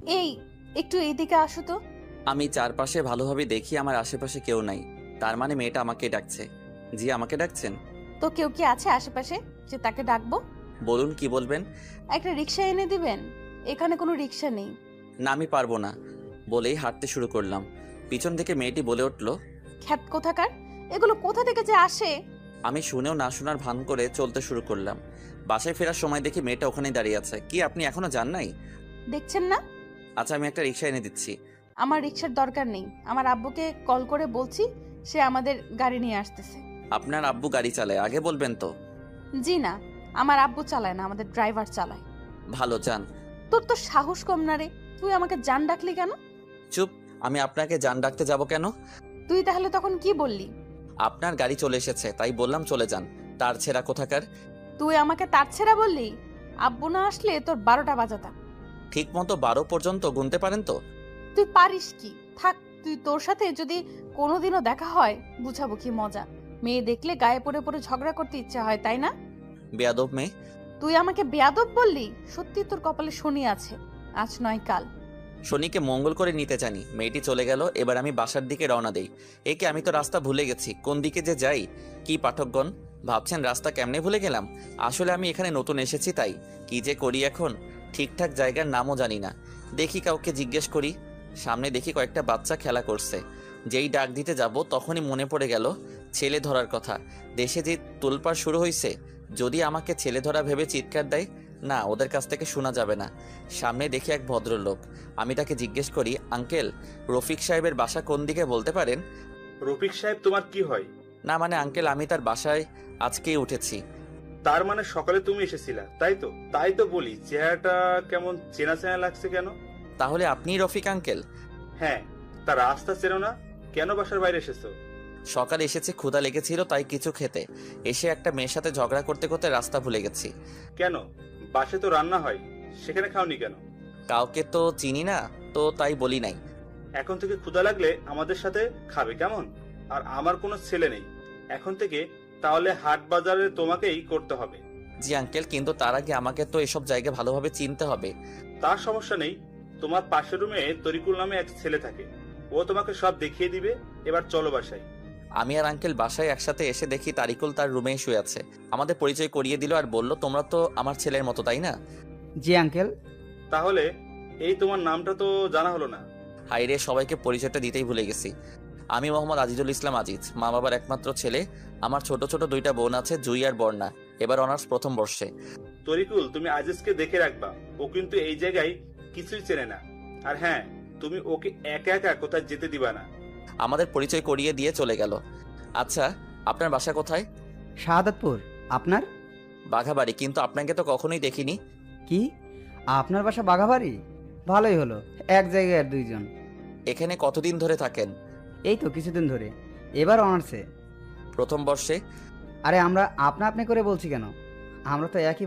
এই, একটু এইদিকে আসো তো। আমি চারপাশে ভালোভাবে দেখি আমার আশেপাশে কেউ নাই। তার মানে মেয়েটা আমাকে ডাকছে। জি, আমাকে ডাকছেন? তো কেউ কি আছে আশেপাশে যে তাকে ডাকবো? বলুন, কি বলবেন? একটা রিক্সা এনে দিবেন? এখানে কোনো রিক্সা নেই। না, আমি পারবো না বলেই হাঁটতে শুরু করলাম। পিছন থেকে মেয়েটি বলে উঠল। খ্যাত কোথাকার, এগুলো কোথা থেকে যে আসে! আমি শুনেও না শোনার ভান করে চলতে শুরু করলাম। বাসায় ফেরার সময় দেখি মেয়েটা ওখানেই দাঁড়িয়ে আছে। কি, আপনি এখনো যান নাই? দেখছেন না? আচ্ছা, আমি একটা রিক্সা এনে দিচ্ছি। আমার রিক্সার দরকার নেই, আমার আব্বুকে কল করে বলছি, সে আমাদের গাড়ি নিয়ে আসতেছে। আপনার আব্বু গাড়ি চালায়, আগে বলবেন তো। জি না, আমার আব্বু চালায় না, আমাদের ড্রাইভার চালায়। ভালো, যান। তোর তো সাহস কম না রে, তুই আমাকে জান ডাকলি কেন? চুপ। আমি আপনাকে যান ডাকতে যাব কেন? তুই তাহলে তখন কি বললি? আপনার গাড়ি চলে এসেছে তাই বললাম চলে যান। তার ছেঁড়া কোথাকার। তুই আমাকে তার ছেড়া বললি? আব্বু না আসলে তোর 12টা বাজাতাম। ঠিক মতো 12 পর্যন্ত গুনতে পারেন তো? তুই পারিস কি? থাক, তুই, তোর সাথে যদি কোনোদিনও দেখা হয় বুঝাবো কি মজা। মেয়ে দেখলে গায়ে পড়ে পড়ে ঝগড়া করতে ইচ্ছা হয়, তাই না? বেয়াদব মেয়ে। তুই আমাকে বেয়াদব বললি? সত্যি তোর কপালে শনি আছে, আজ নয় কাল। শনিকে মঙ্গল করে নিতে জানি। মেয়েটি চলে গেল, এবার আমি বাসার দিকে রওনা দেই। একে, আমি তো রাস্তা ভুলে গেছি, কোন দিকে যে যাই। কি পাঠকগণ, ভাবছেন রাস্তা কেমনে ভুলে গেলাম? আসলে আমি এখানে নতুন এসেছি তাই। কি যে করি এখন, ঠিকঠাক জায়গার নামও জানি না। দেখি কাউকে জিজ্ঞেস করি। সামনে দেখি কয়েকটা বাচ্চা খেলা করছে। যেই ডাক দিতে যাব তখনই মনে পড়ে গেল ছেলে ধরার কথা। দেশে যে তোলপাড় শুরু হয়েছে, যদি আমাকে ছেলে ধরা ভেবে চিৎকার দেয়, না, ওদের কাছ থেকে শোনা যাবে না। সামনে দেখি এক ভদ্রলোক। আমি তাকে জিজ্ঞেস করি, আঙ্কেল, রফিক সাহেবের বাসা কোন দিকে বলতে পারেন? রফিক সাহেব তোমার কি হয়? না মানে আঙ্কেল, আমি তার বাসায় আজকেই উঠেছি। তার মানে সকালে তুমি এসেছিলা, তাই তো? তাই তো বলি, চেহারাটা কেমন চেনা চেনা লাগছে কেন? তাহলে আপনিই রফিক আঙ্কেল? হ্যাঁ। তার রাস্তা চেনো না? কেন বাসার বাইরে এসেছো? সকালে এসেছি, ক্ষুধা লেগেছিল তাই কিছু খেতে। এসে একটা মেয়ের সাথে ঝগড়া করতে করতে রাস্তা ভুলে গেছি। কেন? বাসে তো রান্না হয়, সেখানে খাওনি কেন? কাউকে তো চিনি না, তো তাই বলি নাই। এখন থেকে ক্ষুধা লাগলে আমাদের সাথে খাবে, কেমন? আর আমার কোনো ছেলে নেই এখন থেকে, তাহলে হাট বাজারে তোমাকেই করতে হবে। জি আঙ্কেল, কিন্তু তার আগে আমাকে তো এসব জায়গা ভালোভাবে চিনতে হবে। তার সমস্যা নেই, তোমার পাশের রুমে তরিকুল নামে এক ছেলে থাকে, ও তোমাকে সব দেখিয়ে দিবে। এবার চলো বাসায়। আমি আর আঙ্কেল বাসায় একসাথে এসে দেখি তারিকুল তার রুমেই শুয়ে আছে। আমাদের পরিচয় করিয়ে দিল আর বলল, তোমরা তো আমার ছেলের মতো, তাই না? জি আঙ্কেল। তাহলে এই তোমার নামটা তো জানা হলো না। হাইরে, সবাইকে পরিচয়টা দিতেই ভুলে গেছি। আমি মোহাম্মদ আজিজুল ইসলাম আজিজ, মা বাবার একমাত্র ছেলে। আমার ছোট ছোট দুইটা বোন আছে, জুই আর বর্ণা। এবার অনার্স প্রথম বর্ষে। তরিকুল, তুমি আজিজকে দেখে রাখবা, ও কিন্তু এই জায়গায় কিছুই চেনে না। আর হ্যাঁ, তুমি ওকে একা একা কোথায় যেতে দিবা না। আমাদের পরিচয় করিয়ে দিয়ে চলে গেল। আচ্ছা, আপনার বাসা কোথায়? শাহাদাতপুর। আপনার? বাঘাবাড়ি, কিন্তু আপনাকে তো কখনোই দেখিনি। কি, আপনার বাসা বাঘাবাড়ি? ভালোই হলো, এক জায়গায় আর দুইজন। এখানে কতদিন ধরে থাকেন? এই তো কিছুদিন ধরে, এবার অনার্সে। প্রথম বর্ষে? আরে আমরা আপনা আপনি করে বলছি কেন, আমরা তো একই